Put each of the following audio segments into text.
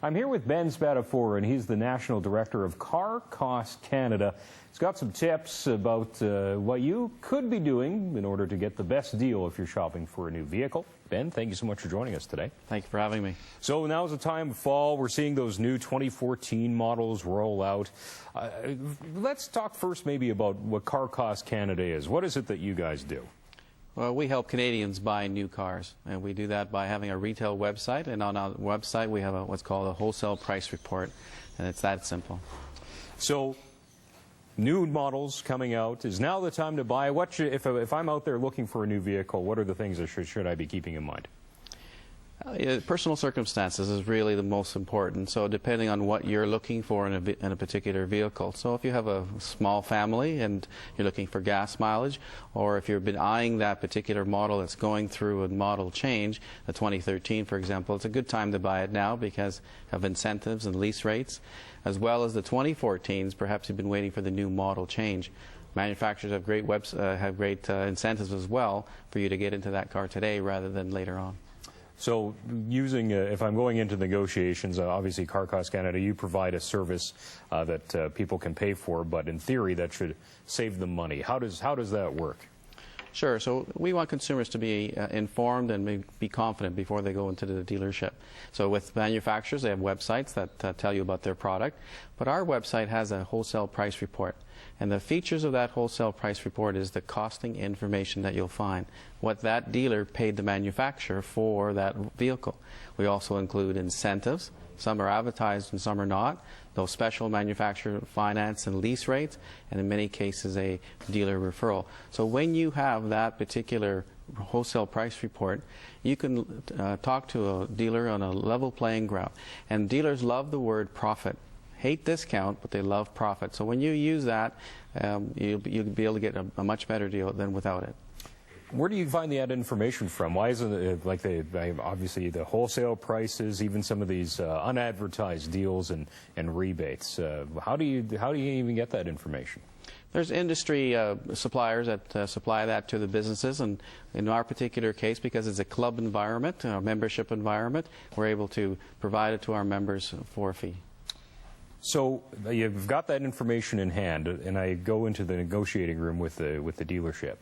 I'm here with Ben Spatafor, and he's the National Director of Car Cost Canada. He's got some tips about what you could be doing in order to get the best deal if you're shopping for a new vehicle. Ben, thank you so much for joining us today. Thank you for having me. So now's the time of fall. We're seeing those new 2014 models roll out. Let's talk first maybe about what Car Cost Canada is. What is it that you guys do? Well, we help Canadians buy new cars, and we do that by having a retail website, and on our website we have what's called a wholesale price report, and it's that simple. So, new models coming out. Is now the time to buy? What should, if I'm out there looking for a new vehicle, what are the things that should I be keeping in mind? Personal circumstances is really the most important. So depending on what you're looking for in a particular vehicle. So if you have a small family and you're looking for gas mileage, or if you've been eyeing that particular model that's going through a model change, the 2013 for example, it's a good time to buy it now because of incentives and lease rates, as well as the 2014s. Perhaps you've been waiting for the new model change. Manufacturers have great incentives as well for you to get into that car today rather than later on. So using, if I'm going into negotiations, obviously Car Cost Canada, you provide a service that people can pay for, but in theory that should save them money. How does that work? Sure. So we want consumers to be informed and be confident before they go into the dealership. So with manufacturers, they have websites that tell you about their product, but our website has a wholesale price report. And the features of that wholesale price report is the costing information that you'll find, what that dealer paid the manufacturer for that vehicle. We also include incentives. Some are advertised and some are not. Those special manufacturer finance and lease rates, and in many cases a dealer referral. So when you have that particular wholesale price report, you can talk to a dealer on a level playing ground. And dealers love the word profit. Hate discount, but they love profit. So when you use that, you'll be able to get a much better deal than without it. Where do you find that information from? Why isn't it like obviously the wholesale prices, even some of these unadvertised deals and rebates? How do you even get that information? There's industry suppliers that supply that to the businesses, and in our particular case, because it's a club environment, a membership environment, we're able to provide it to our members for a fee. So you've got that information in hand, and I go into the negotiating room with the dealership.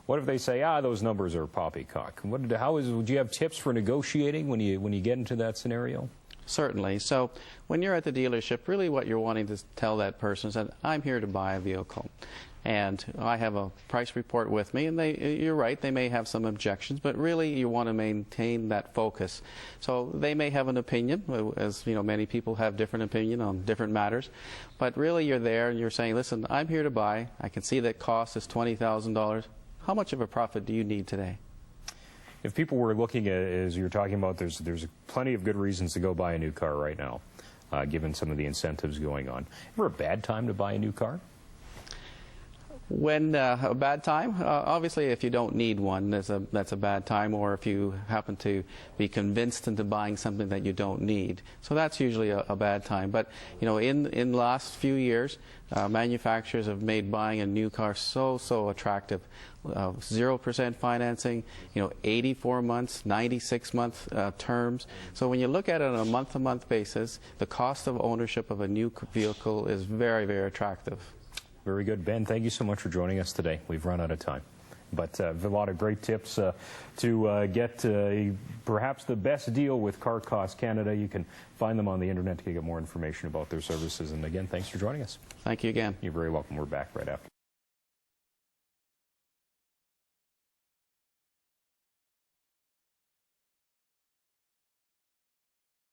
What if they say, those numbers are poppycock? Do you have tips for negotiating when you get into that scenario? Certainly. So when you're at the dealership, really what you're wanting to tell that person is that I'm here to buy a vehicle. And I have a price report with me, and you're right, they may have some objections, but really you want to maintain that focus. So they may have an opinion, as you know, many people have different opinion on different matters, but really you're there and you're saying, listen, I'm here to buy. I can see that cost is $20,000. How much of a profit do you need today? If people were looking at, as you're talking about, there's plenty of good reasons to go buy a new car right now, given some of the incentives going on. Ever a bad time to buy a new car? When a bad time, obviously if you don't need one, that's a bad time, or if you happen to be convinced into buying something that you don't need. So that's usually a bad time. But you know, in the last few years, manufacturers have made buying a new car so attractive. 0% financing, 84 months, 96-month terms. So when you look at it on a month-to-month basis, the cost of ownership of a new vehicle is very, very attractive. Very good. Ben, thank you so much for joining us today. We've run out of time. But a lot of great tips to get perhaps the best deal with Car Cost Canada. You can find them on the internet to get more information about their services. And again, thanks for joining us. Thank you again. You're very welcome. We're back right after.